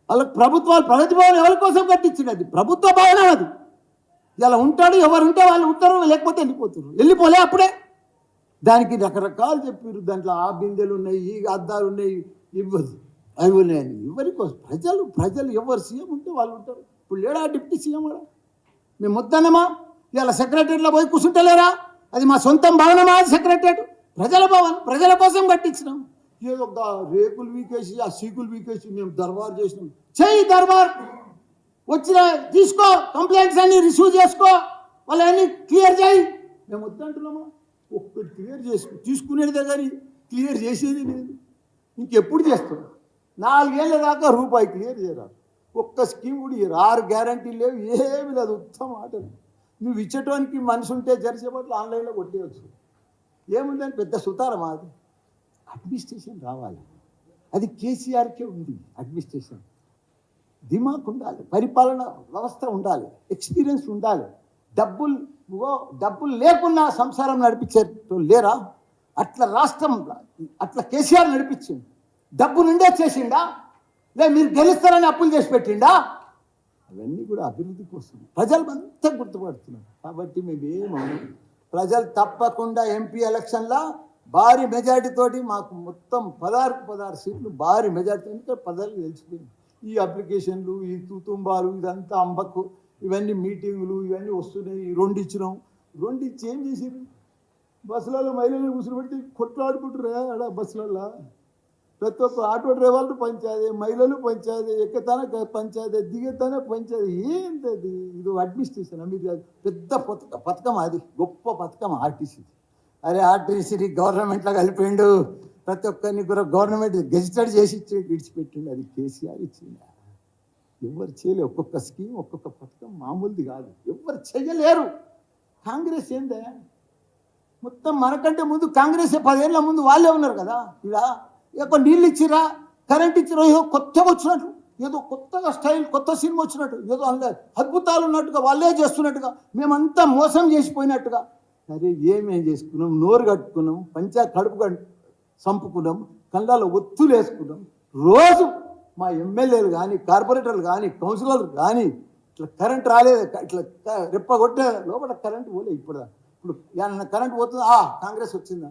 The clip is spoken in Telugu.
వాళ్ళకి ప్రభుత్వాలు ప్రగతి భవన్ ఎవరి కోసం కట్టించింది? అది ప్రభుత్వ భవనం. అది ఇలా ఉంటాడు, ఎవరు ఉంటే వాళ్ళు ఉంటారు, లేకపోతే వెళ్ళిపోతారు. వెళ్ళిపోలే అప్పుడే. దానికి రకరకాలు చెప్పారు. దాంట్లో ఆ బిందెలు ఉన్నాయి, ఈ అద్దాలు ఉన్నాయి, ఇవ్వదు అవి ఉన్నాయని. ఎవరి కోసం? ప్రజలు ఎవరు సీఎం ఉంటే వాళ్ళు ఉంటారు. ఇప్పుడు లేడా డిప్యూటీ సీఎం కూడా? మేము వద్దనమా? ఇలా సెక్రటరీలో పోయి కూర్చుంటలేరా? అది మా సొంతం భవనమా? అది సెక్రటరీ ప్రజల భవన్, ప్రజల కోసం కట్టించినాం. ఏదో రేకులు వీకేసి ఆ సీకులు వీకేసి మేము దర్బార్ చేసినాం. చెయ్యి దర్బార్, వచ్చిన తీసుకో, కంప్లైంట్స్ అన్ని రిసీవ్ చేసుకో, వాళ్ళని క్లియర్ చేయి. మేము వద్దంటున్నామా? ఒక్కటి క్లియర్ తీసుకునేదే కానీ క్లియర్ చేసేది లేదు. ఇంకెప్పుడు చేస్తాం? 4 ఏళ్ళ దాకా రూపాయి క్లియర్ చేయరాదు. ఒక్క స్కీమ్ కూడా 6 గ్యారంటీ లేవు, ఏమి లేదు. ఉత్తమ ఆటలు. నువ్వు ఇచ్చేటానికి మనిషి ఉంటే జరిసేపట్లు ఆన్లైన్లో కొట్టేయచ్చు. ఏముందని పెద్ద సుతారం. అది అడ్మినిస్ట్రేషన్ రావాలి. అది కేసీఆర్కే ఉంది. అడ్మినిస్ట్రేషన్ దిమాగ్ ఉండాలి, పరిపాలన వ్యవస్థ ఉండాలి, ఎక్స్పీరియన్స్ ఉండాలి. డబ్బులు లేకున్నా సంసారం నడిపించేటో లేరా? అట్లా రాష్ట్రం, అట్లా కేసీఆర్ నడిపించింది. డబ్బు నుండే చేసిండా? మీరు గెలుస్తారని అప్పులు చేసి పెట్టిండా? అవన్నీ కూడా అభివృద్ధి కోసం ప్రజలు అంతా గుర్తుపడుతున్నారు. కాబట్టి మేమేమో ప్రజలు తప్పకుండా ఎంపీ ఎలక్షన్లో భారీ మెజార్టీ తోటి మాకు మొత్తం 16 సీట్లు భారీ మెజార్టీ అంటే ప్రజలు తెలిసిపోయింది. ఈ అప్లికేషన్లు, ఈ తుతుంబాలు, ఇదంతా అంబకు, ఇవన్నీ మీటింగులు ఇవన్నీ వస్తున్నాయి. 2 ఇచ్చినాం. 2 ఇచ్చి ఏం చేసారు? బస్సులలో మహిళలను కూర్చోబెట్టి కొట్లాడుకుంటారు ఆడ బస్సులలో. ప్రతి ఒక్క ఆటో డ్రైవర్లు పంచాయతీ, మహిళలు పంచాయతీ, ఎక్కతానే పంచాయతీ, దిగతానే పంచాయతీ. ఏంటది? ఇది అడ్మినిస్ట్రేషన్. మీరు పెద్ద పథకం, అది గొప్ప పథకం ఆర్టీసీ. అరే ఆర్టీసీ గవర్నమెంట్లో కలిపిండు, ప్రతి ఒక్కరిని కూడా గవర్నమెంట్ గెజిటెడ్ చేసి విడిచిపెట్టిండు. అది కేసీఆర్ ఇచ్చింది. ఎవరు చేయలేరు. ఒక్కొక్క స్కీమ్, ఒక్కొక్క పథకం మామూలుది కాదు. ఎవరు చేయలేరు. కాంగ్రెస్ ఏందే? మొత్తం మనకంటే ముందు కాంగ్రెస్ 10 ఏళ్ళ ముందు వాళ్ళే ఉన్నారు కదా. ఇలా ఎక్కువ నీళ్ళు ఇచ్చిరా, కరెంట్ ఇచ్చిరా, ఏదో కొత్తగా వచ్చినట్టు, ఏదో కొత్తగా స్టైల్, కొత్త సినిమా వచ్చినట్టు, ఏదో అద్భుతాలు ఉన్నట్టుగా, వాళ్ళే చేస్తున్నట్టుగా, మేమంతా మోసం చేసిపోయినట్టుగా. సరే ఏమేం చేసుకున్నాం? నోరు కట్టుకున్నాం, కడుపు చంపుకున్నాం, కళ్ళలో ఒత్తులు వేసుకున్నాం. రోజు మా ఎమ్మెల్యేలు కానీ, కార్పొరేటర్లు కానీ, కౌన్సిలర్లు కానీ ఇట్లా కరెంట్ రాలేదు, ఇట్లా రెప్ప కొట్టే లోపల కరెంట్ పోలే. ఇప్పుడు ఏమన్నా కరెంట్ పోతుందా? కాంగ్రెస్ వచ్చిందా?